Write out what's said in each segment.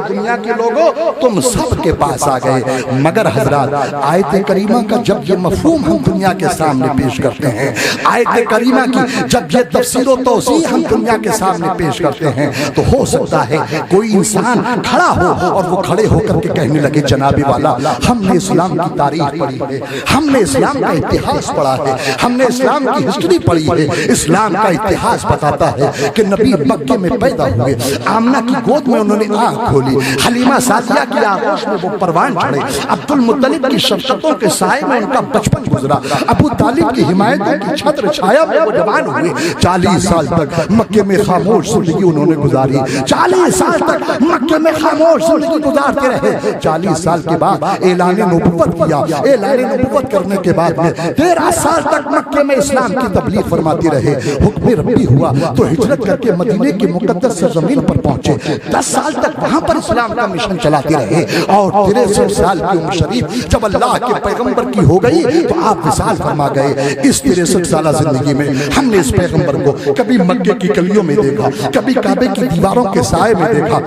دنیا کے لوگوں تم سب کے پاس آ گئے، مگر حضرات آیت کریمہ کا جب یہ مفہوم ہم دنیا کے سامنے پیش کرتے ہیں، آیت کریمہ کی جب یہ تفسیر و توضیح ہم دنیا کے سامنے پیش کرتے ہیں، تو ہو سکتا ہے کوئی انسان کھڑا ہو اور وہ کھڑے ہو کر کے کہنے لگے جنابی والا ہم نے اسلام کی تاریخ پڑھی ہے، ہم نے اسلام کا اتہاس پڑھا ہے، ہم نے اسلام کی ہسٹری پڑھی ہے، اسلام کا اتہاس بتاتا ہے کہ نبی مکے میں پیدا ہوئے، آمنہ کی گود میں انہوں نے آنکھ کھولی، حلیمہ سعدیہ کی آغوش میں وہ پروان چڑھے، عبد المطلب کی شفقتوں کے سائے میں ان کا بچپن گزرا، ابو طالب کی حمایتوں کی چھتر چھایا میں وہ جوان ہوئے، 40 سال تک مکے میں خاموش زندگی انہوں نے گزاری، 40 سال تک مکے میں خاموش زندگی گزارتے رہے، 40 سال کے بعد اعلان نبوت کیا، اعلان نبوت کرنے کے بعد میں 13 سال تک مکے میں اسلام کی تبلیغ فرماتی رہے، حکم ربی ہوا تو ہجرت کر کے مدینے کی مقدس سرزمین پر پہنچے، 10 سال تک وہاں پر اسلام کا مشن چلاتے رہے، اور 63 سال کی عمر شریف جب اللہ کے پیغمبر کی ہو گئی تو آپ وصال فرما گئے۔ اس 63 سالہ زندگی میں ہم نے اس پیغمبر کو کبھی مکے کی گلیوں میں دیکھا، کبھی کعبے کی دیواروں کے سائے میں دیکھا،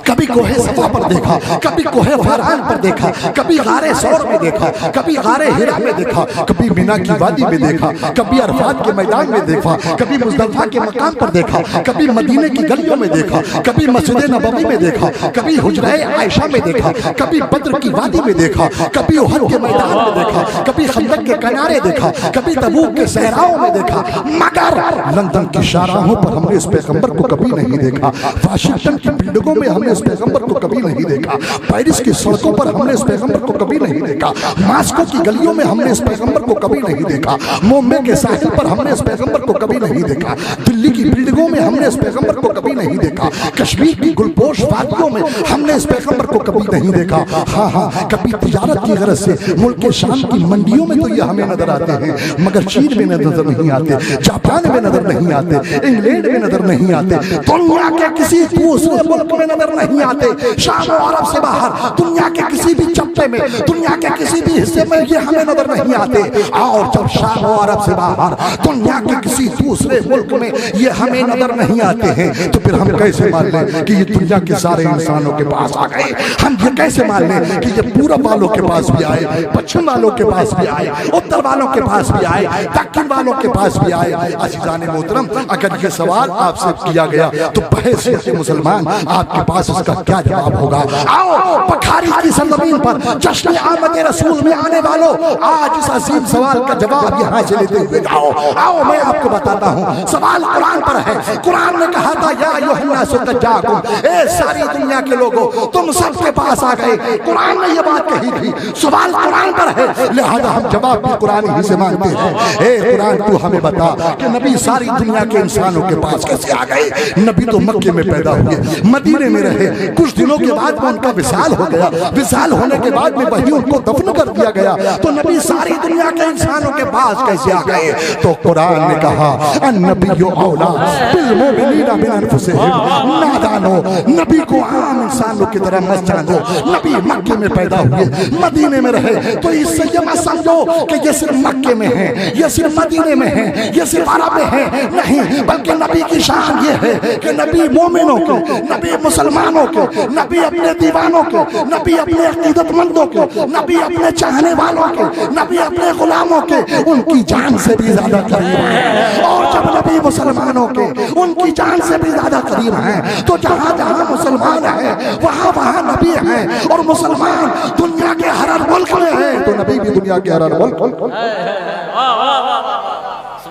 کبھی کوہ صفا پر دیکھا، کبھی کوہ فاران پر دیکھا، کبھی غار ثور میں دیکھا، کبھی غار حرا میں دیکھا، کبھی مینا کی وادی میں دیکھا، کبھی عرفات کے میدان میں دیکھا، کبھی مزدلفہ کے مقام پر دیکھا، کبھی مدینے کی گلیوں میں دیکھا، کبھی مسجد نبوی میں دیکھا، کبھی حجرہ عائشہ میں دیکھا، کبھی بدر کی وادی میں دیکھا، کبھی احد کے میدان میں دیکھا، کبھی خندق کے کنارے دیکھا، کبھی تبوک کے صحراؤں میں دیکھا، مگر لندن کی شاہراہوں پر ہم نے اس پیغمبر کو کبھی نہیں دیکھا، واشنگٹن کی بلڈنگوں میں ہم نے اس پیغمبر کو کبھی نہیں دیکھا، پیرس کی سڑکوں پر ہم نے اس پیغمبر کو کبھی نہیں دیکھا، ماسکو کی گلیوں میں ہم نے اس پیغمبر کو کبھی نہیں دیکھا، مومبے کے ساحل پر ہم نے اس پیغمبر کو کبھی نہیں دیکھا، دلی کی بلڈنگوں میں ہم نے اس پیغمبر کو کبھی نہیں دیکھا، کشمیر کی گلپوش وادیوں میں ہم نے اس پیغمبر کو کبھی نہیں دیکھا، ہاں کبھی تجارت کی غرض سے ملک شام کی منڈیوں میں تو یہ ہمیں نظر آتے ہیں، مگر چین میں نظر نہیں آتے، جاپان میں نظر نہیں آتے، انگلینڈ میں نظر نہیں آتے، دنیا کے کسی دوسرے ملک میں نظر نہیں آتے، شام و عرب سے باہر دنیا کے کسی بھی چپے میں، دنیا کے کسی بھی حصے میں یہ ہمیں نظر نہیں آتے، اور جب شام و عرب سے باہر دنیا کے کسی دوسرے ملک میں یہ ہمیں نظر نہیں آتے ہیں تو پھر ہم کیسے مان لیں کہ یہ دنیا کے سارے انسانوں کے پاس آ گئے؟ ہم یہ کیسے مان لیں کہ یہ پورب والوں کے پاس بھی آئے، پچھم والوں کے پاس بھی آئے، اتر والوں کے پاس بھی آئے، دکن والوں کے پاس بھی آئے؟ عزیزان محترم، اگر یہ سوال آپ سے کیا گیا تو بحیثیت مسلمان آپ کے پاس اس کا کیا جواب ہوگا؟ آؤ بخاری کی سرزمین پر جشن آمد رسول میں آنے والوں، آج اس عظیم سوال کا جواب یہاں سے لیتے ہوئے آؤ میں آپ کو بتاتا ہوں۔ سوال قرآن پر ہے، قرآن نے کہا تھا یا ایھا الناس قد جاءکم، اے ساری دنیا کے لوگوں تم سب کے پاس آ گئے، قرآن نے یہ بات کہی تھی، سوال قرآن پر ہے، لہذا ہم جواب بھی قرآن ہی سے مانگتے ہیں۔ اے قرآن تو ہمیں بتا کہ نبی ساری دنیا کے انسانوں کے پاس کیسے آ گئے؟ نبی تو مکے میں پیدا ہوئے، مدینے میں رہے، کچھ دنوں کے بعد میں ان کا وصال ہو گیا، وصال ہونے کے بعد میں وہیں ان کو دفن کر دیا گیا، تو نبی ساری دنیا کے انسانوں کے پاس کیسے آ گئے؟ تو قرآن نے کہا النبی اولیٰ بالمؤمنین من انفسہم، نادانو نبی کو عام انسانوں کی طرح مت جانو، نبی مکے میں پیدا ہوئے، مدینے میں رہے، تو اس سے یہ مت سمجھو کہ یہ صرف مکے میں ہے، یہ صرف مدینے میں ہے، یہ صرف عرب میں ہے، نہیں، بلکہ نبی کی شان یہ ہے کہ نبی مومنوں کو، نبی مسلمانوں کو، نبی اپنے دیوانوں کو، نبی اپنے عقیدت مندوں کو، نبی اپنے چاہنے والوں کو، نبی اپنے غلاموں کے، ان کی جان سے بھی زیادہ قریب ہیں، اور جب نبی مسلمانوں کے ان کی جان سے بھی زیادہ قریب ہیں تو جہاں جہاں مسلمان ہیں وہاں وہاں نبی ہیں، اور مسلمان دنیا کے ہر ملک میں ہیں تو نبی بھی دنیا کے ہر ملک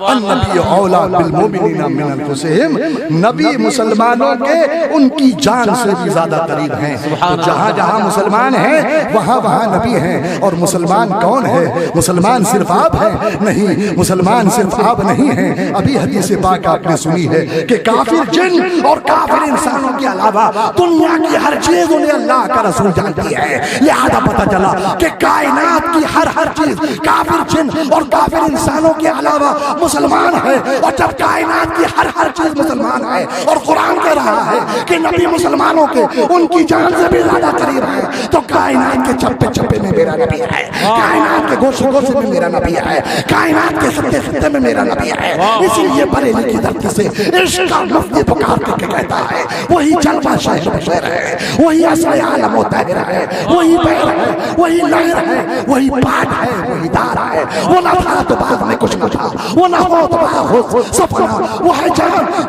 النبی اولیٰ بالمؤمنین من انفسہم، نبی مسلمانوں کے ان کی جان سے بھی زیادہ قریب ہیں، تو جہاں جہاں مسلمان ہیں وہاں وہاں نبی ہیں۔ اور مسلمان کون ہے؟ مسلمان صرف آپ ہیں؟ نہیں، مسلمان صرف آپ نہیں ہیں۔ ابھی حدیث پاک آپ نے سنی ہے کہ کافر جن اور کافر انسانوں کے علاوہ دنیا کی ہر چیز انہیں اللہ کا رسول جانتی ہے، لہذا پتہ چلا کہ کائنات کی ہر چیز کافر جن اور کافر انسانوں کے علاوہ مسلمان ہے اور جب کائنات کی ہر چیز مسلمان ہے اور قرآن کہہ رہا ہے کہ نبی مسلمانوں کے ان کی جان سے بھی زیادہ قریب ہے، تو کائنات کے چپے چپے میں میرا نبی ہے، کائنات کے گوشے گوشے میں میرا نبی ہے، کائنات کے خطے خطے میں میرا نبی ہے۔ اسی لیے بریلی کی دھرتی سے عشق کا مفتی پکار کے کہتا ہے وہی جلوہ شہر بشیر ہے، وہی اصل عالم و طاہر ہے، وہی بحر ہے، وہی لہر ہے، وہی پاٹ ہے، وہی دار ہے۔ وہ نہ تھا تو بعد میں کچھ نہ تھا، وہ نہ ہو تو بعد ہو سفنا، وہ ہے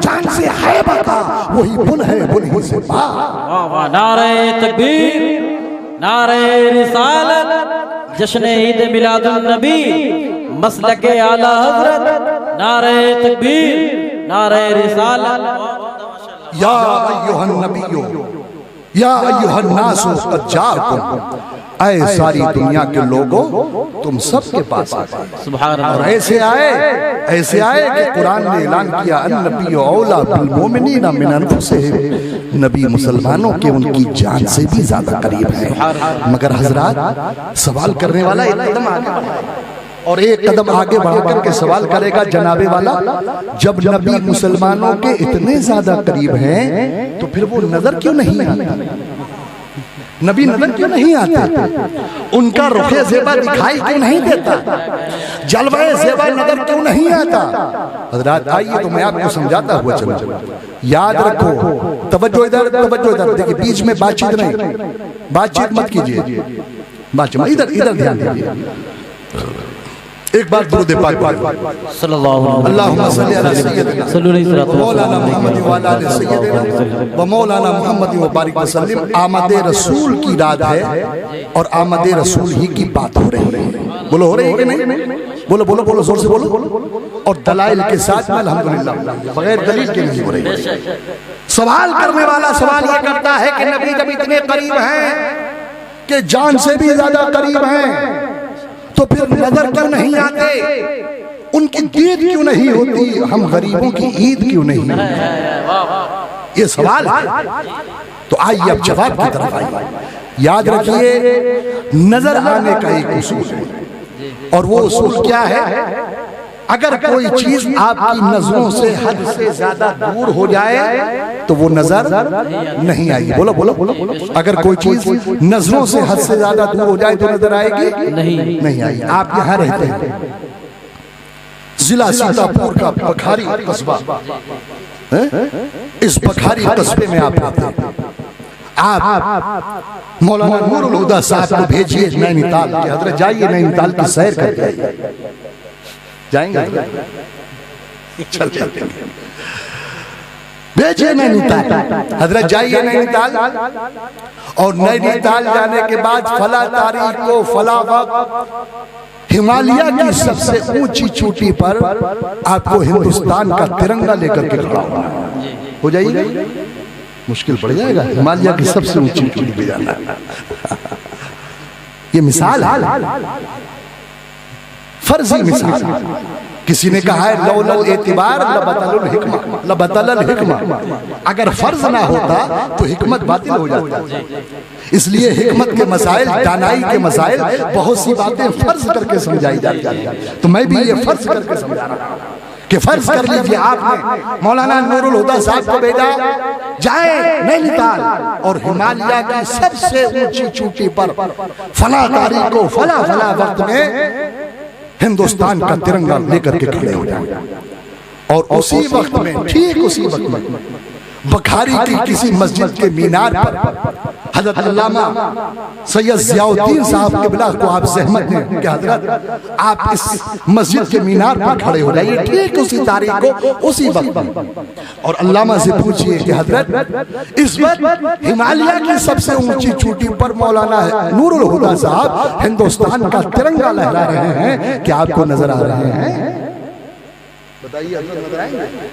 جان سے ہے بتا، وہی بن ہے بن ہی سے با۔ نعرہ تکبیر، نعرہ رسالت، جشن عید میلاد النبی، مسلک اعلی حضرت، نعرہ تکبیر، نعرہ رسالت۔ یا ایہا النبی یا ایہا الناس قد جاءکم، اے ساری دنیا کے لوگوں تم سب کے پاس آئے، اور ایسے آئے کہ قرآن نے اعلان کیا النبی اولا بالمومنین من انفسہم، نبی مسلمانوں کے ان کی جان سے بھی زیادہ قریب ہے۔ مگر حضرات سوال کرنے والا ایک قدم آگے اور ایک قدم آگے بڑھ کر کے سوال کرے گا جناب والا، جب نبی مسلمانوں کے اتنے زیادہ قریب ہیں تو پھر وہ نظر کیوں نہیں آتا؟ نبی نظر کیوں نہیں آتے؟ ان کا رخ زیبا دکھائی کیوں نہیں دیتا؟ جلوہ زیبا نظر کیوں نہیں آتا؟ حضرات آئیے تو میں آپ کو سمجھاتا ہوا چلوں، یاد رکھو، توجہ ادھر، دیکھیں بیچ میں بات چیت نہیں، بات چیت مت کیجئے، ادھر دھیان دیجئے۔ ایک بار درود پاک صلی اللہ علیہ وسلم، اللہم صلی علی سیدنا مولانا محمد وعلی آل سیدنا و مولانا محمد وبارک وسلم۔ آمد رسول کی رات ہے اور آمد رسول ہی کی بات ہو رہی ہے، بولو ہو رہی ہے کہ نہیں؟ بولو زور سے بولو، اور دلائل کے ساتھ میں الحمدللہ، بغیر دلیل کے نہیں ہو رہی ہے۔ سوال کرنے والا سوال یہ کرتا ہے کہ نبی جب اتنے قریب ہیں کہ جان سے بھی زیادہ قریب ہیں تو پھر نظر کیوں نہیں آتے؟ ان کی عید کیوں نہیں ہوتی؟ ہم غریبوں کی عید کیوں نہیں؟ یہ سوال ہے۔ تو آئیے اب جواب کی طرف آئیے۔ یاد رکھیے نظر آنے کا ایک اصول ہے، اور وہ اصول کیا ہے؟ اگر کوئی چیز آپ کی نظروں سے حد سے زیادہ دور ہو جائے تو وہ نظر نہیں آئے گی۔ بولو، اگر کوئی چیز نظروں سے حد سے زیادہ دور ہو جائے تو نظر آئے گی؟ نہیں آئے گی۔ آپ یہاں رہتے ہیں، ضلع سیتاپور کا بکھاری قصبہ، اس بکھاری قصبے میں آپ رہتے ہیں۔ آپ مولانا نور الہدیٰ صاحب کو بھیجئے نینی تال کہ حضرت جائیے نینی تال کی سیر کر کے جائیں گے، چلتے ہیں، بھیجئے نینی تال، حضرت جائیے نینی تال، اور نینی تال جانے کے بعد فلا تاریخ کو فلا وقت ہمالیہ کی سب سے اونچی چوٹی پر آپ کو ہندوستان کا ترنگا لے کر کے کھڑا ہو جائیے، مشکل پڑ جائے گا ہمالیہ کی سب سے اونچی چوٹی پہ جانا۔ یہ مثال ہے، فرضی مثال۔ کسی نے کہا ہے لولا الاعتبار لبطل الحکمہ، اگر فرض نہ ہوتا تو حکمت باطل ہو جاتا۔ اس لیے حکمت کے مسائل، دانائی کے مسائل، بہت سی باتیں فرض کر کے سمجھائی جاتی ہیں، تو میں بھی یہ فرض کر کے سمجھا رہا ہوں کہ فرض کر لیجئے آپ نے مولانا نور الہدیٰ صاحب کو بھیجا جائیں نینی تال، اور ہمالیہ کی سب سے اونچی چوٹی پر فلا تاریخ کو فلا وقت میں ہندوستان کا ترنگا لے کر کے کھڑے ہو جائیں، اور اسی وقت میں، ٹھیک اسی وقت میں، بکھاری کی کسی مسجد کے مینار پر حضرت علامہ سید ضیاء الدین صاحب قبلہ کو آپ زحمت دیں کہ حضرت آپ اس مسجد کے مینار پر کھڑے ہو جائیے ٹھیک اسی تاریخ کو اسی وقت میں، اور علامہ سے پوچھئے کہ حضرت اس وقت ہمالیہ کی سب سے اونچی چوٹی پر مولانا نور الہدیٰ صاحب ہندوستان کا ترنگا لہرا رہے ہیں، کیا آپ کو نظر آ رہے ہیں؟ بتائیے حضرت نظر آئیں گے؟